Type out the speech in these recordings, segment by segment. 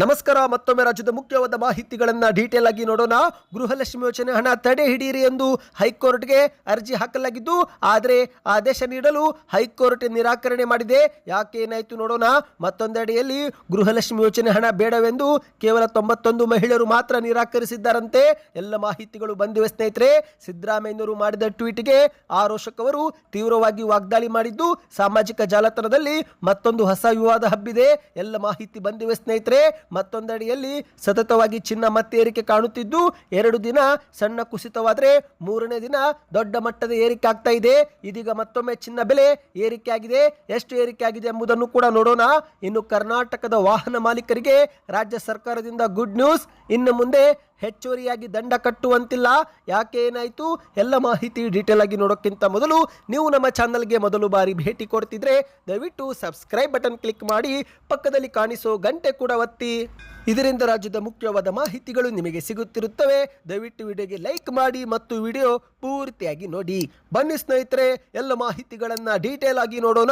ನಮಸ್ಕಾರ. ಮತ್ತೊಮ್ಮೆ ರಾಜ್ಯದ ಮುಖ್ಯವಾದ ಮಾಹಿತಿಗಳನ್ನು ಡೀಟೇಲ್ ಆಗಿ ನೋಡೋಣ. ಗೃಹಲಕ್ಷ್ಮಿ ಯೋಜನೆ ಹಣ ತಡೆ ಹಿಡಿಯಿರಿ ಎಂದು ಹೈಕೋರ್ಟ್ಗೆ ಅರ್ಜಿ ಹಾಕಲಾಗಿದ್ದು, ಆದರೆ ಆದೇಶ ನೀಡಲು ಹೈಕೋರ್ಟ್ ನಿರಾಕರಣೆ ಮಾಡಿದೆ. ಯಾಕೆ ಏನಾಯಿತು ನೋಡೋಣ. ಮತ್ತೊಂದೆಡೆಯಲ್ಲಿ ಗೃಹಲಕ್ಷ್ಮಿ ಯೋಜನೆ ಹಣ ಬೇಡವೆಂದು ಕೇವಲ 91 ಮಹಿಳೆಯರು ಮಾತ್ರ ನಿರಾಕರಿಸಿದ್ದಾರಂತೆ. ಎಲ್ಲ ಮಾಹಿತಿಗಳು ಬಂದಿವೆ ಸ್ನೇಹಿತರೆ. ಸಿದ್ದರಾಮಯ್ಯನವರು ಮಾಡಿದ ಟ್ವೀಟ್ಗೆ ಆರೋಷಕ್ ಅವರು ತೀವ್ರವಾಗಿ ವಾಗ್ದಾಳಿ ಮಾಡಿದ್ದು ಸಾಮಾಜಿಕ ಜಾಲತಾಣದಲ್ಲಿ ಮತ್ತೊಂದು ಹೊಸ ವಿವಾದ ಹಬ್ಬಿದೆ. ಎಲ್ಲ ಮಾಹಿತಿ ಬಂದಿವೆ ಸ್ನೇಹಿತರೆ. ಮತ್ತೊಂದೆಡೆಯಲ್ಲಿ ಸತತವಾಗಿ ಚಿನ್ನ ಮತ್ತೆ ಏರಿಕೆ ಕಾಣುತ್ತಿದ್ದು, 2 ದಿನ ಸಣ್ಣ ಕುಸಿತವಾದರೆ 3ನೇ ದಿನ ದೊಡ್ಡ ಮಟ್ಟದ ಏರಿಕೆ ಆಗ್ತಾ ಇದೆ. ಇದೀಗ ಮತ್ತೊಮ್ಮೆ ಚಿನ್ನ ಬೆಲೆ ಏರಿಕೆ ಆಗಿದೆ. ಎಷ್ಟು ಏರಿಕೆ ಆಗಿದೆ ಎಂಬುದನ್ನು ಕೂಡ ನೋಡೋಣ. ಇನ್ನು ಕರ್ನಾಟಕದ ವಾಹನ ಮಾಲೀಕರಿಗೆ ರಾಜ್ಯ ಸರ್ಕಾರದಿಂದ ಗುಡ್ ನ್ಯೂಸ್. ಇನ್ನು ಮುಂದೆ ಹೆಚ್ಚುವರಿಯಾಗಿ ದಂಡ ಕಟ್ಟುವಂತಿಲ್ಲ. ಯಾಕೆ ಏನಾಯಿತು ಎಲ್ಲ ಮಾಹಿತಿ ಡೀಟೇಲ್ ಆಗಿ ನೋಡೋಕ್ಕಿಂತ ಮೊದಲು ನೀವು ನಮ್ಮ ಚಾನಲ್ಗೆ ಮೊದಲು ಬಾರಿ ಭೇಟಿ ಕೊಡ್ತಿದ್ರೆ ದಯವಿಟ್ಟು ಸಬ್ಸ್ಕ್ರೈಬ್ ಬಟನ್ ಕ್ಲಿಕ್ ಮಾಡಿ, ಪಕ್ಕದಲ್ಲಿ ಕಾಣಿಸೋ ಗಂಟೆ ಕೂಡ ಒತ್ತಿ. ಇದರಿಂದ ರಾಜ್ಯದ ಮುಖ್ಯವಾದ ಮಾಹಿತಿಗಳು ನಿಮಗೆ ಸಿಗುತ್ತಿರುತ್ತವೆ. ದಯವಿಟ್ಟು ವಿಡಿಯೋಗೆ ಲೈಕ್ ಮಾಡಿ ಮತ್ತು ವಿಡಿಯೋ ಪೂರ್ತಿಯಾಗಿ ನೋಡಿ. ಬನ್ನಿ ಸ್ನೇಹಿತರೆ, ಎಲ್ಲ ಮಾಹಿತಿಗಳನ್ನು ಡೀಟೇಲ್ ಆಗಿ ನೋಡೋಣ.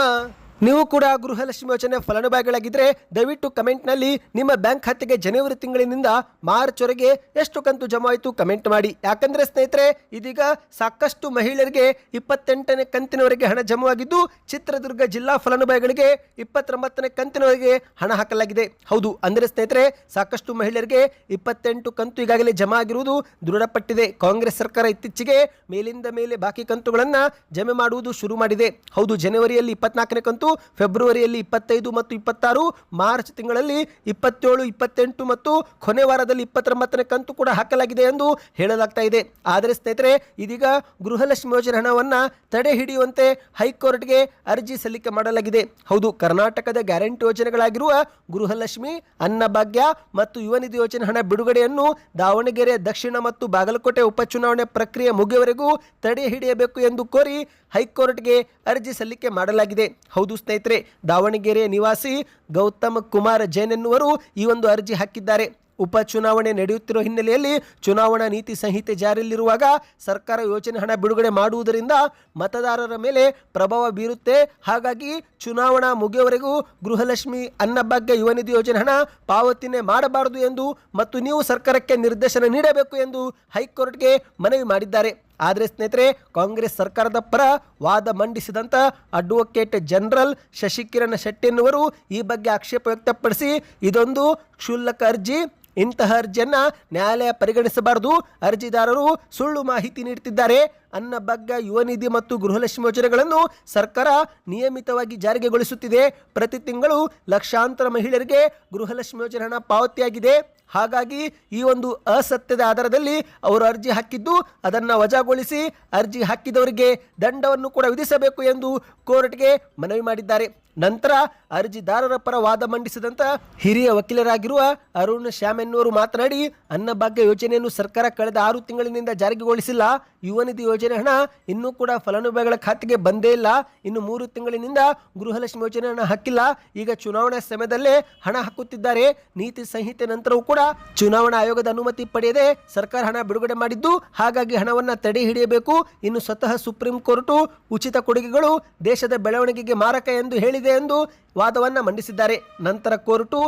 ನೀವು ಕೂಡ ಗೃಹಲಕ್ಷ್ಮಿ ಯೋಜನೆ ಫಲಾನುಭವಿಗಳಾಗಿದ್ದರೆ ದಯವಿಟ್ಟು ಕಮೆಂಟ್ನಲ್ಲಿ ನಿಮ್ಮ ಬ್ಯಾಂಕ್ ಖಾತೆಗೆ ಜನವರಿ ತಿಂಗಳಿನಿಂದ ಮಾರ್ಚ್ ವರೆಗೆ ಎಷ್ಟು ಕಂತು ಜಮಾ ಆಯಿತು ಕಮೆಂಟ್ ಮಾಡಿ. ಯಾಕಂದರೆ ಸ್ನೇಹಿತರೆ, ಇದೀಗ ಸಾಕಷ್ಟು ಮಹಿಳೆಯರಿಗೆ 28ನೇ ಕಂತಿನವರೆಗೆ ಹಣ ಜಮಾವಾಗಿದ್ದು, ಚಿತ್ರದುರ್ಗ ಜಿಲ್ಲಾ ಫಲಾನುಭವಿಗಳಿಗೆ 29ನೇ ಕಂತಿನವರೆಗೆ ಹಣ ಹಾಕಲಾಗಿದೆ. ಹೌದು, ಅಂದರೆ ಸ್ನೇಹಿತರೆ, ಸಾಕಷ್ಟು ಮಹಿಳೆಯರಿಗೆ 28 ಕಂತು ಈಗಾಗಲೇ ಜಮಾ ಆಗಿರುವುದು ದೃಢಪಟ್ಟಿದೆ. ಕಾಂಗ್ರೆಸ್ ಸರ್ಕಾರ ಇತ್ತೀಚೆಗೆ ಮೇಲಿಂದ ಮೇಲೆ ಬಾಕಿ ಕಂತುಗಳನ್ನು ಜಮೆ ಮಾಡುವುದು ಶುರು ಮಾಡಿದೆ. ಹೌದು, ಜನವರಿಯಲ್ಲಿ 24ನೇ ಕಂತು, ಫೆಬ್ರವರಿಯಲ್ಲಿ 25 ಮತ್ತು 26, ಮಾರ್ಚ್ ತಿಂಗಳಲ್ಲಿ 27, 28 ಮತ್ತು ಕೊನೆ ವಾರದಲ್ಲಿ 29ನೇ ಕಂತು ಕೂಡ ಹಾಕಲಾಗಿದೆ ಎಂದು ಹೇಳಲಾಗ್ತಾ ಇದೆ. ಆದರೆ ಸ್ನೇಹಿತರೆ, ಇದೀಗ ಗೃಹಲಕ್ಷ್ಮಿ ಯೋಜನೆ ಹಣವನ್ನು ತಡೆ ಹಿಡಿಯುವಂತೆ ಹೈಕೋರ್ಟ್ಗೆ ಅರ್ಜಿ ಸಲ್ಲಿಕೆ ಮಾಡಲಾಗಿದೆ. ಹೌದು, ಕರ್ನಾಟಕದ ಗ್ಯಾರಂಟಿ ಯೋಜನೆಗಳಾಗಿರುವ ಗೃಹಲಕ್ಷ್ಮಿ, ಅನ್ನಭಾಗ್ಯ ಮತ್ತು ಯುವ ನಿಧಿ ಯೋಜನೆ ಹಣ ಬಿಡುಗಡೆಯನ್ನು ದಾವಣಗೆರೆ ದಕ್ಷಿಣ ಮತ್ತು ಬಾಗಲಕೋಟೆ ಉಪಚುನಾವಣೆ ಪ್ರಕ್ರಿಯೆ ಮುಗಿಯುವವರೆಗೂ ತಡೆ ಹಿಡಿಯಬೇಕು ಎಂದು ಕೋರಿ ಹೈಕೋರ್ಟ್ಗೆ ಅರ್ಜಿ ಸಲ್ಲಿಕೆ ಮಾಡಲಾಗಿದೆ. ಹೌದು ಸ್ನೇಹಿತರೆ, ದಾವಣಗೆರೆ ನಿವಾಸಿ ಗೌತಮ್ ಕುಮಾರ್ ಜೈನ್ ಎನ್ನುವರು ಈ ಒಂದು ಅರ್ಜಿ ಹಾಕಿದ್ದಾರೆ. ಉಪಚುನಾವಣೆ ನಡೆಯುತ್ತಿರುವ ಹಿನ್ನೆಲೆಯಲ್ಲಿ ಚುನಾವಣಾ ನೀತಿ ಸಂಹಿತೆ ಜಾರಿಯಲ್ಲಿರುವಾಗ ಸರ್ಕಾರ ಯೋಜನೆ ಹಣ ಬಿಡುಗಡೆ ಮಾಡುವುದರಿಂದ ಮತದಾರರ ಮೇಲೆ ಪ್ರಭಾವ ಬೀರುತ್ತೆ. ಹಾಗಾಗಿ ಚುನಾವಣಾ ಮುಗಿಯುವವರೆಗೂ ಗೃಹಲಕ್ಷ್ಮಿ, ಅನ್ನಭಾಗ್ಯ, ಯುವ ನಿಧಿ ಯೋಜನೆ ಹಣ ಪಾವತಿನೇ ಮಾಡಬಾರದು ಎಂದು ಮತ್ತು ನೀವು ಸರ್ಕಾರಕ್ಕೆ ನಿರ್ದೇಶನ ನೀಡಬೇಕು ಎಂದು ಹೈಕೋರ್ಟ್ಗೆ ಮನವಿ ಮಾಡಿದ್ದಾರೆ. ಆದರೆ ಸ್ನೇಹಿತರೆ, ಕಾಂಗ್ರೆಸ್ ಸರ್ಕಾರದ ಪರ ವಾದ ಮಂಡಿಸಿದಂಥ ಅಡ್ವೊಕೇಟ್ ಜನರಲ್ ಶಶಿಕಿರಣ್ ಶೆಟ್ಟಿ ಎನ್ನುವರು ಈ ಬಗ್ಗೆ ಆಕ್ಷೇಪ ವ್ಯಕ್ತಪಡಿಸಿ, ಇದೊಂದು ಕ್ಷುಲ್ಲಕ ಅರ್ಜಿ, ಇಂತಹ ಅರ್ಜಿಯನ್ನು ನ್ಯಾಯಾಲಯ ಪರಿಗಣಿಸಬಾರದು. ಅರ್ಜಿದಾರರು ಸುಳ್ಳು ಮಾಹಿತಿ ನೀಡುತ್ತಿದ್ದಾರೆ. ಅನ್ನಭಾಗ್ಯ, ಯುವ ನಿಧಿ ಮತ್ತು ಗೃಹಲಕ್ಷ್ಮಿ ಯೋಜನೆಗಳನ್ನು ಸರ್ಕಾರ ನಿಯಮಿತವಾಗಿ ಜಾರಿಗೆಗೊಳಿಸುತ್ತಿದೆ. ಪ್ರತಿ ತಿಂಗಳು ಲಕ್ಷಾಂತರ ಮಹಿಳೆಯರಿಗೆ ಗೃಹಲಕ್ಷ್ಮಿ ಯೋಜನೆ ಹಣ ಪಾವತಿಯಾಗಿದೆ. ಹಾಗಾಗಿ ಈ ಒಂದು ಅಸತ್ಯದ ಆಧಾರದಲ್ಲಿ ಅವರು ಅರ್ಜಿ ಹಾಕಿದ್ದು, ಅದನ್ನು ವಜಾಗೊಳಿಸಿ ಅರ್ಜಿ ಹಾಕಿದವರಿಗೆ ದಂಡವನ್ನು ಕೂಡ ವಿಧಿಸಬೇಕು ಎಂದು ಕೋರ್ಟ್ಗೆ ಮನವಿ ಮಾಡಿದ್ದಾರೆ. ನಂತರ ಅರ್ಜಿದಾರರ ಪರ ವಾದ ಮಂಡಿಸಿದಂಥ ಹಿರಿಯ ವಕೀಲರಾಗಿರುವ ಅರುಣ್ ಶ್ಯಾಮ್ ಎನ್ನುವರು ಮಾತನಾಡಿ, ಅನ್ನಭಾಗ್ಯ ಯೋಜನೆಯನ್ನು ಸರ್ಕಾರ ಕಳೆದ 6 ತಿಂಗಳಿನಿಂದ ಜಾರಿಗೆಗೊಳಿಸಿಲ್ಲ. ಯುವ ನಿಧಿ ಯೋಜನೆ ಹಣ ಇನ್ನೂ ಕೂಡ ಫಲಾನುಭವಿಗಳ ಖಾತೆಗೆ ಬಂದೇ ಇಲ್ಲ. ಇನ್ನು 3 ತಿಂಗಳಿನಿಂದ ಗೃಹಲಕ್ಷ್ಮಿ ಯೋಜನೆ ಹಣ ಹಾಕಿಲ್ಲ. ಈಗ ಚುನಾವಣಾ ಸಮಯದಲ್ಲೇ ಹಣ ಹಾಕುತ್ತಿದ್ದಾರೆ. ನೀತಿ ಸಂಹಿತೆ ನಂತರವೂ ಕೂಡ ಚುನಾವಣಾ ಆಯೋಗದ ಅನುಮತಿ ಪಡೆಯದೆ ಸರ್ಕಾರ ಹಣ ಬಿಡುಗಡೆ ಮಾಡಿದ್ದು, ಹಾಗಾಗಿ ಹಣವನ್ನು ತಡೆ ಹಿಡಿಯಬೇಕು. ಇನ್ನು ಸ್ವತಃ ಸುಪ್ರೀಂ ಕೋರ್ಟು ಉಚಿತ ಕೊಡುಗೆಗಳು ದೇಶದ ಬೆಳವಣಿಗೆಗೆ ಮಾರಕ ಎಂದು ಹೇಳಿದೆ ಎಂದು ವಾದವನ್ನು ಮಂಡಿಸಿದ್ದಾರೆ. ನಂತರ ಕೋರ್ಟು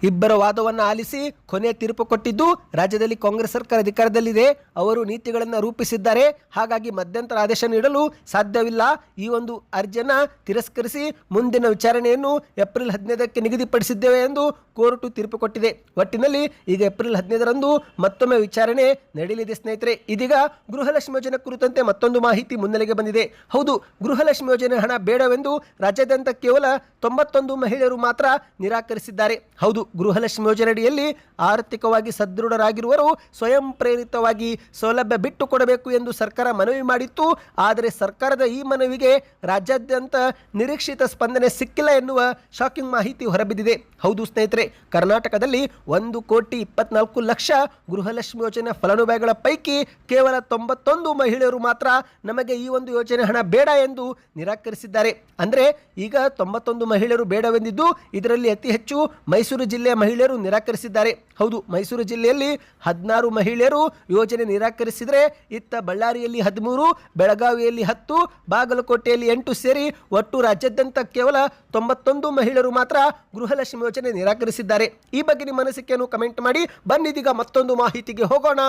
ಇಬ್ಬರ ವಾದವನ್ನು ಆಲಿಸಿ ಕೊನೆಯ ತೀರ್ಪು ಕೊಟ್ಟಿದ್ದು, ರಾಜ್ಯದಲ್ಲಿ ಕಾಂಗ್ರೆಸ್ ಸರ್ಕಾರ ಅಧಿಕಾರದಲ್ಲಿದೆ, ಅವರು ನೀತಿಗಳನ್ನು ರೂಪಿಸಿದ್ದಾರೆ, ಹಾಗಾಗಿ ಮಧ್ಯಂತರ ಆದೇಶ ನೀಡಲು ಸಾಧ್ಯವಿಲ್ಲ. ಈ ಒಂದು ಅರ್ಜಿಯನ್ನು ತಿರಸ್ಕರಿಸಿ ಮುಂದಿನ ವಿಚಾರಣೆಯನ್ನು ಏಪ್ರಿಲ್ 15ಕ್ಕೆ ನಿಗದಿಪಡಿಸಿದ್ದೇವೆ ಎಂದು ಕೋರ್ಟು ತೀರ್ಪು ಕೊಟ್ಟಿದೆ. ಒಟ್ಟಿನಲ್ಲಿ ಈಗ ಏಪ್ರಿಲ್ 15ರಂದು ಮತ್ತೊಮ್ಮೆ ವಿಚಾರಣೆ ನಡೆಯಲಿದೆ ಸ್ನೇಹಿತರೆ. ಇದೀಗ ಗೃಹಲಕ್ಷ್ಮಿ ಯೋಜನೆ ಕುರಿತಂತೆ ಮತ್ತೊಂದು ಮಾಹಿತಿ ಮುನ್ನೆಲೆಗೆ ಬಂದಿದೆ. ಹೌದು, ಗೃಹಲಕ್ಷ್ಮಿ ಯೋಜನೆ ಹಣ ಬೇಡವೆಂದು ರಾಜ್ಯಾದ್ಯಂತ ಕೇವಲ 91 ಮಹಿಳೆಯರು ಮಾತ್ರ ನಿರಾಕರಿಸಿದ್ದಾರೆ. ಹೌದು, ಗೃಹಲಕ್ಷ್ಮಿ ಯೋಜನೆ ಅಡಿಯಲ್ಲಿ ಆರ್ಥಿಕವಾಗಿ ಸದೃಢರಾಗಿರುವರು ಸ್ವಯಂ ಪ್ರೇರಿತವಾಗಿ ಸೌಲಭ್ಯ ಬಿಟ್ಟು ಕೊಡಬೇಕು ಎಂದು ಸರ್ಕಾರ ಮನವಿ ಮಾಡಿತ್ತು. ಆದರೆ ಸರ್ಕಾರದ ಈ ಮನವಿಗೆ ರಾಜ್ಯಾದ್ಯಂತ ನಿರೀಕ್ಷಿತ ಸ್ಪಂದನೆ ಸಿಕ್ಕಿಲ್ಲ ಎನ್ನುವ ಶಾಕಿಂಗ್ ಮಾಹಿತಿ ಹೊರಬಿದ್ದಿದೆ. ಹೌದು ಸ್ನೇಹಿತರೆ, ಕರ್ನಾಟಕದಲ್ಲಿ 1,24,00,000 ಗೃಹಲಕ್ಷ್ಮಿ ಯೋಜನೆ ಫಲಾನುಭವಿಗಳ ಪೈಕಿ ಕೇವಲ 91 ಮಹಿಳೆಯರು ಮಾತ್ರ ನಮಗೆ ಈ ಒಂದು ಯೋಜನೆ ಹಣ ಬೇಡ ಎಂದು ನಿರಾಕರಿಸಿದ್ದಾರೆ. ಅಂದರೆ ಈಗ 91 ಮಹಿಳೆಯರು ಬೇಡವೆಂದಿದ್ದು, ಇದರಲ್ಲಿ ಅತಿ ಹೆಚ್ಚು ಮೈಸೂರು ಜಿಲ್ಲೆಯ ಮಹಿಳೆಯರು ನಿರಾಕರಿಸಿದ್ದಾರೆ. ಹೌದು, ಮೈಸೂರು ಜಿಲ್ಲೆಯಲ್ಲಿ 16 ಮಹಿಳೆಯರು ಯೋಜನೆ ನಿರಾಕರಿಸಿದರೆ ಇತ್ತ ಬಳ್ಳಾರಿಯಲ್ಲಿ 13, ಬೆಳಗಾವಿಯಲ್ಲಿ 10, ಬಾಗಲಕೋಟೆಯಲ್ಲಿ 8 ಸೇರಿ ಒಟ್ಟು ರಾಜ್ಯಾದ್ಯಂತ ಕೇವಲ 91 ಮಹಿಳೆಯರು ಮಾತ್ರ ಗೃಹಲಕ್ಷ್ಮಿ ಯೋಜನೆ ನಿರಾಕರಿಸಿದ್ದಾರೆ. ಈ ಬಗ್ಗೆ ನಿಮ್ಮ ಅನಿಸಿಕೆಯನ್ನು ಕಮೆಂಟ್ ಮಾಡಿ. ಬನ್ನಿದೀಗ ಮತ್ತೊಂದು ಮಾಹಿತಿಗೆ ಹೋಗೋಣ.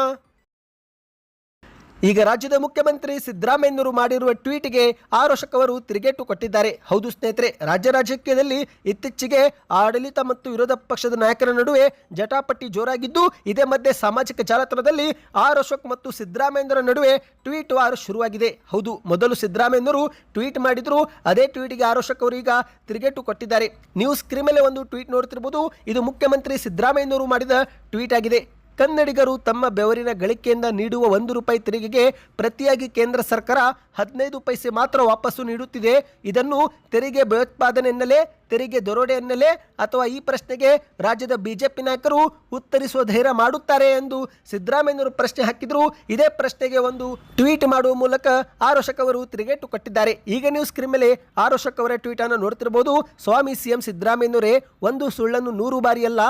ಈಗ ರಾಜ್ಯದ ಮುಖ್ಯಮಂತ್ರಿ ಸಿದ್ದರಾಮಯ್ಯನವರು ಮಾಡಿರುವ ಟ್ವೀಟ್ಗೆ ಆರೋಶಕ್ ಅವರು ತಿರುಗೇಟು ಕೊಟ್ಟಿದ್ದಾರೆ. ಹೌದು ಸ್ನೇಹಿತರೆ, ರಾಜ್ಯ ರಾಜಕೀಯದಲ್ಲಿ ಇತ್ತೀಚೆಗೆ ಆಡಳಿತ ಮತ್ತು ವಿರೋಧ ಪಕ್ಷದ ನಾಯಕರ ನಡುವೆ ಜಟಾಪಟಿ ಜೋರಾಗಿದ್ದು, ಇದೇ ಮಧ್ಯೆ ಸಾಮಾಜಿಕ ಜಾಲತಾಣದಲ್ಲಿ ಆರೋಶಕ್ ಮತ್ತು ಸಿದ್ದರಾಮಯ್ಯನವರ ನಡುವೆ ಟ್ವೀಟ್ ವಾರ್ ಶುರುವಾಗಿದೆ. ಹೌದು, ಮೊದಲು ಸಿದ್ದರಾಮಯ್ಯನವರು ಟ್ವೀಟ್ ಮಾಡಿದ್ರು, ಅದೇ ಟ್ವೀಟ್ಗೆ ಆರೋಶಕ್ ಅವರು ಈಗ ತಿರುಗೇಟು ಕೊಟ್ಟಿದ್ದಾರೆ. ನೀವು ಸ್ಕ್ರೀನ್ ಮೇಲೆ ಒಂದು ಟ್ವೀಟ್ ನೋಡ್ತಿರ್ಬೋದು. ಇದು ಮುಖ್ಯಮಂತ್ರಿ ಸಿದ್ದರಾಮಯ್ಯನವರು ಮಾಡಿದ ಟ್ವೀಟ್ ಆಗಿದೆ. ಕನ್ನಡಿಗರು ತಮ್ಮ ಬೆವರಿನ ಗಳಿಕೆಯಿಂದ ನೀಡುವ 1 ರೂಪಾಯಿ ತೆರಿಗೆಗೆ ಪ್ರತಿಯಾಗಿ ಕೇಂದ್ರ ಸರ್ಕಾರ 15 ಪೈಸೆ ಮಾತ್ರ ವಾಪಸ್ಸು ನೀಡುತ್ತಿದೆ. ಇದನ್ನು ತೆರಿಗೆ ಭಯೋತ್ಪಾದನೆ ಎನ್ನಲೇ, ತೆರಿಗೆ ದರೋಡೆ ಎನ್ನಲೇ ಅಥವಾ ಈ ಪ್ರಶ್ನೆಗೆ ರಾಜ್ಯದ ಬಿಜೆಪಿ ನಾಯಕರು ಉತ್ತರಿಸುವ ಧೈರ್ಯ ಮಾಡುತ್ತಾರೆ ಎಂದು ಸಿದ್ದರಾಮಯ್ಯನವರು ಪ್ರಶ್ನೆ ಹಾಕಿದ್ರು. ಇದೇ ಪ್ರಶ್ನೆಗೆ ಒಂದು ಟ್ವೀಟ್ ಮಾಡುವ ಮೂಲಕ ಆರೋಶಕ್ ಅವರು ತಿರುಗೇಟು ಕೊಟ್ಟಿದ್ದಾರೆ. ಈಗ ನೀವು ಸ್ಕ್ರೀನ್ ಮೇಲೆ ಆರೋಶಕ್ ಅವರ ಟ್ವೀಟ್ ಅನ್ನು ನೋಡ್ತಿರಬಹುದು. ಸ್ವಾಮಿ ಸಿಎಂ ಸಿದ್ದರಾಮಯ್ಯನವರೇ, ಒಂದು ಸುಳ್ಳನ್ನು 100 ಬಾರಿ ಅಲ್ಲ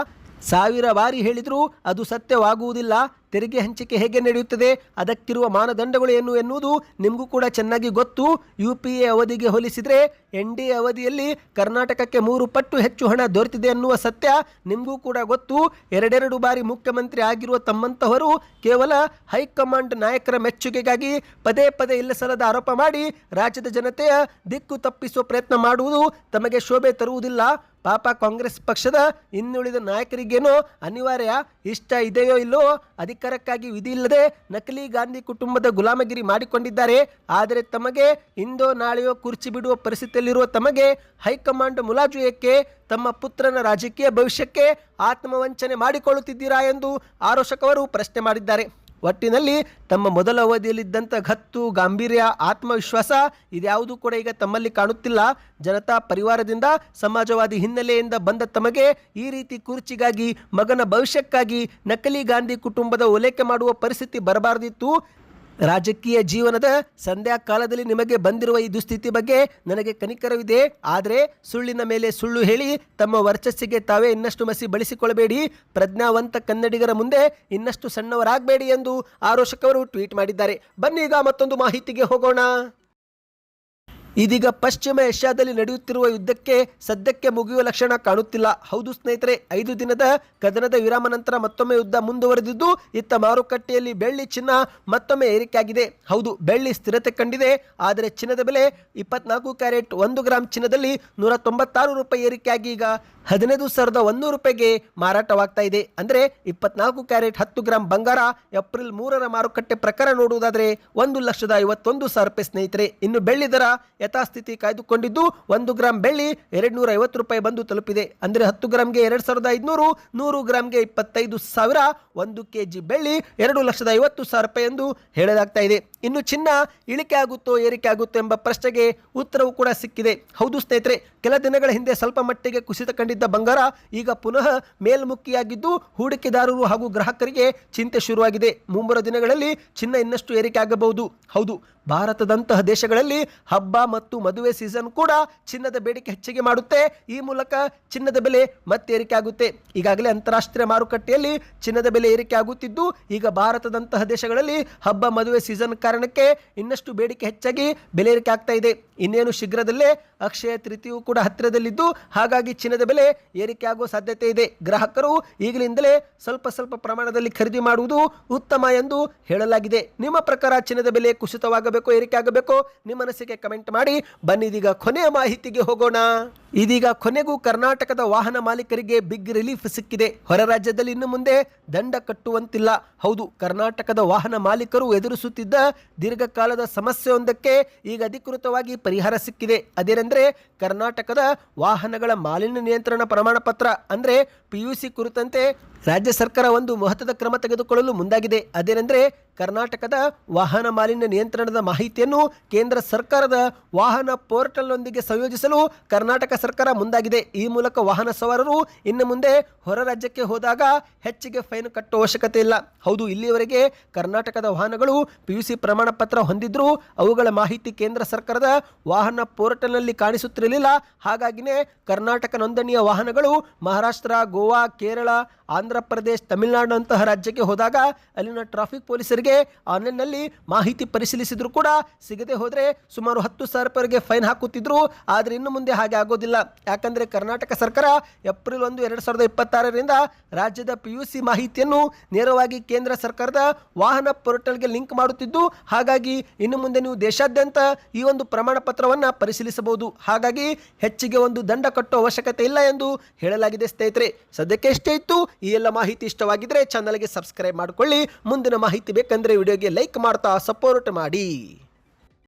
1000 ಬಾರಿ ಹೇಳಿದರೂ ಅದು ಸತ್ಯವಾಗುವುದಿಲ್ಲ. ತೆರಿಗೆ ಹಂಚಿಕೆ ಹೇಗೆ ನಡೆಯುತ್ತದೆ, ಅದಕ್ಕಿರುವ ಮಾನದಂಡಗಳು ಏನು ಎನ್ನುವುದು ನಿಮಗೂ ಕೂಡ ಚೆನ್ನಾಗಿ ಗೊತ್ತು. UPA ಅವಧಿಗೆ ಹೋಲಿಸಿದರೆ NDA ಅವಧಿಯಲ್ಲಿ ಕರ್ನಾಟಕಕ್ಕೆ 3 ಪಟ್ಟು ಹೆಚ್ಚು ಹಣ ದೊರೆತಿದೆ ಎನ್ನುವ ಸತ್ಯ ನಿಮಗೂ ಕೂಡ ಗೊತ್ತು. 2 ಬಾರಿ ಮುಖ್ಯಮಂತ್ರಿ ಆಗಿರುವ ತಮ್ಮಂತಹವರು ಕೇವಲ ಹೈಕಮಾಂಡ್ ನಾಯಕರ ಮೆಚ್ಚುಗೆಗಾಗಿ ಪದೇ ಪದೇ ಇಲ್ಲಸಲ್ಲದ ಆರೋಪ ಮಾಡಿ ರಾಜ್ಯದ ಜನತೆಯ ದಿಕ್ಕು ತಪ್ಪಿಸುವ ಪ್ರಯತ್ನ ಮಾಡುವುದು ತಮಗೆ ಶೋಭೆ ತರುವುದಿಲ್ಲ. ಪಾಪ ಕಾಂಗ್ರೆಸ್ ಪಕ್ಷದ ಇನ್ನುಳಿದ ನಾಯಕರಿಗೇನೋ ಅನಿವಾರ್ಯ, ಇಷ್ಟ ಇದೆಯೋ ಇಲ್ಲೋ ಅಧಿಕಾರಕ್ಕಾಗಿ ವಿಧಿ ಇಲ್ಲದೆ ನಕಲಿ ಗಾಂಧಿ ಕುಟುಂಬದ ಗುಲಾಮಗಿರಿ ಮಾಡಿಕೊಂಡಿದ್ದಾರೆ. ಆದರೆ ತಮಗೆ ಇಂದೋ ನಾಳೆಯೋ ಕುರ್ಚಿ ಬಿಡುವ ಪರಿಸ್ಥಿತಿಯಲ್ಲಿರುವ ತಮಗೆ ಹೈಕಮಾಂಡ್ ಮುಲಾಜು ಏಕೆ? ತಮ್ಮ ಪುತ್ರನ ರಾಜಕೀಯ ಭವಿಷ್ಯಕ್ಕೆ ಆತ್ಮವಂಚನೆ ಮಾಡಿಕೊಳ್ಳುತ್ತಿದ್ದೀರಾ ಎಂದು ಆರೋಶಕ್ ಅವರು ಪ್ರಶ್ನೆ ಮಾಡಿದ್ದಾರೆ. ಒಟ್ಟಿನಲ್ಲಿ ತಮ್ಮ ಮೊದಲ ಅವಧಿಯಲ್ಲಿದ್ದಂಥ ಗತ್ತು, ಗಾಂಭೀರ್ಯ, ಆತ್ಮವಿಶ್ವಾಸ ಇದ್ಯಾವುದೂ ಕೂಡ ಈಗ ತಮ್ಮಲ್ಲಿ ಕಾಣುತ್ತಿಲ್ಲ. ಜನತಾ ಪರಿವಾರದಿಂದ, ಸಮಾಜವಾದಿ ಹಿನ್ನೆಲೆಯಿಂದ ಬಂದ ತಮಗೆ ಈ ರೀತಿ ಕುರ್ಚಿಗಾಗಿ, ಮಗನ ಭವಿಷ್ಯಕ್ಕಾಗಿ ನಕಲಿ ಗಾಂಧಿ ಕುಟುಂಬದ ಓಲೈಕೆ ಮಾಡುವ ಪರಿಸ್ಥಿತಿ ಬರಬಾರದಿತ್ತು. ರಾಜಕೀಯ ಜೀವನದ ಸಂಧ್ಯಾ ಕಾಲದಲ್ಲಿ ನಿಮಗೆ ಬಂದಿರುವ ಈ ದುಸ್ಥಿತಿ ಬಗ್ಗೆ ನನಗೆ ಕನಿಕರವಿದೆ. ಆದರೆ ಸುಳ್ಳಿನ ಮೇಲೆ ಸುಳ್ಳು ಹೇಳಿ ತಮ್ಮ ವರ್ಚಸ್ಸಿಗೆ ತಾವೇ ಇನ್ನಷ್ಟು ಮಸಿ ಬಳಸಿಕೊಳ್ಳಬೇಡಿ. ಪ್ರಜ್ಞಾವಂತ ಕನ್ನಡಿಗರ ಮುಂದೆ ಇನ್ನಷ್ಟು ಸಣ್ಣವರಾಗಬೇಡಿ ಎಂದು ಆರೋಶಕ್ ಅವರು ಟ್ವೀಟ್ ಮಾಡಿದ್ದಾರೆ. ಬನ್ನಿ ಈಗ ಮತ್ತೊಂದು ಮಾಹಿತಿಗೆ ಹೋಗೋಣ. ಇದೀಗ ಪಶ್ಚಿಮ ಏಷ್ಯಾದಲ್ಲಿ ನಡೆಯುತ್ತಿರುವ ಯುದ್ಧಕ್ಕೆ ಸದ್ಯಕ್ಕೆ ಮುಗಿಯುವ ಲಕ್ಷಣ ಕಾಣುತ್ತಿಲ್ಲ. ಹೌದು ಸ್ನೇಹಿತರೆ, 5 ದಿನದ ಕದನದ ವಿರಾಮ ನಂತರ ಮತ್ತೊಮ್ಮೆ ಯುದ್ಧ ಮುಂದುವರೆದಿದ್ದು, ಇತ್ತ ಮಾರುಕಟ್ಟೆಯಲ್ಲಿ ಬೆಳ್ಳಿ, ಚಿನ್ನ ಮತ್ತೊಮ್ಮೆ ಏರಿಕೆಯಾಗಿದೆ. ಹೌದು, ಬೆಳ್ಳಿ ಸ್ಥಿರತೆ ಕಂಡಿದೆ. ಆದರೆ ಚಿನ್ನದ ಬೆಲೆ 24 ಕ್ಯಾರೆಟ್ 1 ಗ್ರಾಂ ಚಿನ್ನದಲ್ಲಿ 196 ರೂಪಾಯಿ ಏರಿಕೆಯಾಗಿ ಈಗ 15,100 ರೂಪಾಯಿಗೆ ಮಾರಾಟವಾಗ್ತಾ ಇದೆ. ಅಂದರೆ 24 ಕ್ಯಾರೆಟ್ 10 ಗ್ರಾಂ ಬಂಗಾರ ಏಪ್ರಿಲ್ 3ರ ಮಾರುಕಟ್ಟೆ ಪ್ರಕಾರ ನೋಡುವುದಾದರೆ 1,51,000 ರೂಪಾಯಿ ಸ್ನೇಹಿತರೆ. ಇನ್ನು ಬೆಳ್ಳಿ ದರ ಯಥಾಸ್ಥಿತಿ ಕಾಯ್ದುಕೊಂಡಿದ್ದು 1 ಗ್ರಾಂ ಬೆಳ್ಳಿ 250 ರೂಪಾಯಿ ಬಂದು ತಲುಪಿದೆ. ಅಂದರೆ 10 ಗ್ರಾಂಗೆ 2,500, 100 ಗ್ರಾಂಗೆ 25,000, 1 kg ಬೆಳ್ಳಿ 2,50,000 ರೂಪಾಯಿ ಎಂದು ಹೇಳಲಾಗ್ತಾ ಇದೆ. ಇನ್ನು ಚಿನ್ನ ಇಳಿಕೆ ಆಗುತ್ತೋ ಏರಿಕೆ ಆಗುತ್ತೋ ಎಂಬ ಪ್ರಶ್ನೆಗೆ ಉತ್ತರವು ಕೂಡ ಸಿಕ್ಕಿದೆ. ಹೌದು ಸ್ನೇಹಿತರೆ, ಕೆಲ ದಿನಗಳ ಹಿಂದೆ ಸ್ವಲ್ಪ ಮಟ್ಟಿಗೆ ಕುಸಿತ ಕಂಡಿದ್ದ ಬಂಗಾರ ಈಗ ಪುನಃ ಮೇಲ್ಮುಖಿಯಾಗಿದ್ದು, ಹೂಡಿಕೆದಾರರು ಹಾಗೂ ಗ್ರಾಹಕರಿಗೆ ಚಿಂತೆ ಶುರುವಾಗಿದೆ. ಮುಂಬರುವ ದಿನಗಳಲ್ಲಿ ಚಿನ್ನ ಇನ್ನಷ್ಟು ಏರಿಕೆ ಆಗಬಹುದು. ಹೌದು, ಭಾರತದಂತಹ ದೇಶಗಳಲ್ಲಿ ಹಬ್ಬ ಮತ್ತು ಮದುವೆ ಸೀಸನ್ ಕೂಡ ಚಿನ್ನದ ಬೇಡಿಕೆ ಹೆಚ್ಚಿಗೆ ಮಾಡುತ್ತೆ. ಈ ಮೂಲಕ ಚಿನ್ನದ ಬೆಲೆ ಮತ್ತೆ ಏರಿಕೆ ಆಗುತ್ತೆ. ಈಗಾಗಲೇ ಅಂತಾರಾಷ್ಟ್ರೀಯ ಮಾರುಕಟ್ಟೆಯಲ್ಲಿ ಚಿನ್ನದ ಬೆಲೆ ಏರಿಕೆ ಆಗುತ್ತಿದ್ದು, ಈಗ ಭಾರತದಂತಹ ದೇಶಗಳಲ್ಲಿ ಹಬ್ಬ ಮದುವೆ ಸೀಸನ್ ಕಾರಣಕ್ಕೆ ಇನ್ನಷ್ಟು ಬೇಡಿಕೆ ಹೆಚ್ಚಾಗಿ ಬೆಲೆ ಏರಿಕೆ ಆಗ್ತಾ ಇದೆ. ಇನ್ನೇನು ಶೀಘ್ರದಲ್ಲೇ ಅಕ್ಷಯ ತೃತೀಯವು ಕೂಡ ಹತ್ತಿರದಲ್ಲಿದ್ದು, ಹಾಗಾಗಿ ಚಿನ್ನದ ಬೆಲೆ ಏರಿಕೆ ಆಗುವ ಸಾಧ್ಯತೆ ಇದೆ. ಗ್ರಾಹಕರು ಈಗಲಿಂದಲೇ ಸ್ವಲ್ಪ ಪ್ರಮಾಣದಲ್ಲಿ ಖರೀದಿ ಮಾಡುವುದು ಉತ್ತಮ ಎಂದು ಹೇಳಲಾಗಿದೆ. ನಿಮ್ಮ ಪ್ರಕಾರ ಚಿನ್ನದ ಬೆಲೆ ಕುಸಿತವಾಗಬೇಕು, ಏರಿಕೆ ಆಗಬೇಕು? ನಿಮ್ಮ ಅನಿಸಿಕೆ ಕಮೆಂಟ್ ಮಾಡಿ. ಬನ್ನಿ ಇದೀಗ ಕೊನೆಯ ಮಾಹಿತಿಗೆ ಹೋಗೋಣ. ಇದೀಗ ಕೊನೆಗೂ ಕರ್ನಾಟಕದ ವಾಹನ ಮಾಲೀಕರಿಗೆ ಬಿಗ್ ರಿಲೀಫ್ ಸಿಕ್ಕಿದೆ. ಹೊರ ರಾಜ್ಯದಲ್ಲಿ ಇನ್ನು ಮುಂದೆ ದಂಡ ಕಟ್ಟುವಂತಿಲ್ಲ. ಹೌದು, ಕರ್ನಾಟಕದ ವಾಹನ ಮಾಲೀಕರು ಎದುರಿಸುತ್ತಿದ್ದ ದೀರ್ಘಕಾಲದ ಸಮಸ್ಯೆಯೊಂದಕ್ಕೆ ಈಗ ಅಧಿಕೃತವಾಗಿ ಪರಿಹಾರ ಸಿಕ್ಕಿದೆ. ಅದೇನೆಂದರೆ ಕರ್ನಾಟಕದ ವಾಹನಗಳ ಮಾಲಿನ್ಯ ನಿಯಂತ್ರಣ ಪ್ರಮಾಣ ಪತ್ರ ಅಂದರೆ PUC ಕುರಿತಂತೆ ರಾಜ್ಯ ಸರ್ಕಾರ ಒಂದು ಮಹತ್ವದ ಕ್ರಮ ತೆಗೆದುಕೊಳ್ಳಲು ಮುಂದಾಗಿದೆ. ಅದೇನೆಂದರೆ ಕರ್ನಾಟಕದ ವಾಹನ ಮಾಲಿನ್ಯ ನಿಯಂತ್ರಣದ ಮಾಹಿತಿಯನ್ನು ಕೇಂದ್ರ ಸರ್ಕಾರದ ವಾಹನ ಪೋರ್ಟಲ್ನೊಂದಿಗೆ ಸಂಯೋಜಿಸಲು ಕರ್ನಾಟಕ ಸರ್ಕಾರ ಮುಂದಾಗಿದೆ. ಈ ಮೂಲಕ ವಾಹನ ಸವಾರರು ಇನ್ನು ಮುಂದೆ ಹೊರ ರಾಜ್ಯಕ್ಕೆ ಹೋದಾಗ ಹೆಚ್ಚಿಗೆ ಫೈನ್ ಕಟ್ಟುವ ಅವಶ್ಯಕತೆ ಇಲ್ಲ. ಹೌದು, ಇಲ್ಲಿಯವರೆಗೆ ಕರ್ನಾಟಕದ ವಾಹನಗಳು PUC ಪ್ರಮಾಣ ಪತ್ರ ಹೊಂದಿದ್ರೂ ಅವುಗಳ ಮಾಹಿತಿ ಕೇಂದ್ರ ಸರ್ಕಾರದ ವಾಹನ ಪೋರ್ಟಲ್ನಲ್ಲಿ ಕಾಣಿಸುತ್ತಿರಲಿಲ್ಲ. ಹಾಗಾಗಿನೇ ಕರ್ನಾಟಕ ನೋಂದಣಿಯ ವಾಹನಗಳು ಮಹಾರಾಷ್ಟ್ರ, ಗೋವಾ, ಕೇರಳ, ಆಂಧ್ರ ಪ್ರದೇಶ್, ತಮಿಳುನಾಡಿನಂತಹ ರಾಜ್ಯಕ್ಕೆ ಹೋದಾಗ ಅಲ್ಲಿನ ಟ್ರಾಫಿಕ್ ಪೊಲೀಸರಿಗೆ ಆನ್ಲೈನ್ನಲ್ಲಿ ಮಾಹಿತಿ ಪರಿಶೀಲಿಸಿದ್ರು ಕೂಡ ಸಿಗದೆ ಹೋದರೆ ಸುಮಾರು 10,000 ರೂಪಾಯಿಗೆ ಫೈನ್ ಹಾಕುತ್ತಿದ್ರು. ಆದರೆ ಇನ್ನು ಮುಂದೆ ಹಾಗೆ ಆಗೋದಿಲ್ಲ. ಯಾಕಂದರೆ ಕರ್ನಾಟಕ ಸರ್ಕಾರ ಏಪ್ರಿಲ್ 1, 2026ರಿಂದ ರಾಜ್ಯದ PUC ಮಾಹಿತಿಯನ್ನು ನೇರವಾಗಿ ಕೇಂದ್ರ ಸರ್ಕಾರದ ವಾಹನ ಪೋರ್ಟಲ್ಗೆ ಲಿಂಕ್ ಮಾಡುತ್ತಿದ್ದು, ಹಾಗಾಗಿ ಇನ್ನು ಮುಂದೆ ನೀವು ದೇಶಾದ್ಯಂತ ಈ ಒಂದು ಪ್ರಮಾಣ ಪತ್ರವನ್ನು ಪರಿಶೀಲಿಸಬಹುದು. ಹಾಗಾಗಿ ಹೆಚ್ಚಿಗೆ ಒಂದು ದಂಡ ಕಟ್ಟುವ ಅವಶ್ಯಕತೆ ಇಲ್ಲ ಎಂದು ಹೇಳಲಾಗಿದೆ. ಸ್ನೇಹಿತರೆ, ಸದ್ಯಕ್ಕೆ ಎಷ್ಟೇ ಇತ್ತು. ಈ ಎಲ್ಲ ಮಾಹಿತಿ ಇಷ್ಟವಾಗಿದ್ದರೆ ಚಾನಲ್ಗೆ ಸಬ್ಸ್ಕ್ರೈಬ್ ಮಾಡಿಕೊಳ್ಳಿ. ಮುಂದಿನ ಮಾಹಿತಿ ಬೇಕಂದ್ರೆ ವಿಡಿಯೋಗೆ ಲೈಕ್ ಮಾಡ್ತಾ ಸಪೋರ್ಟ್ ಮಾಡಿ.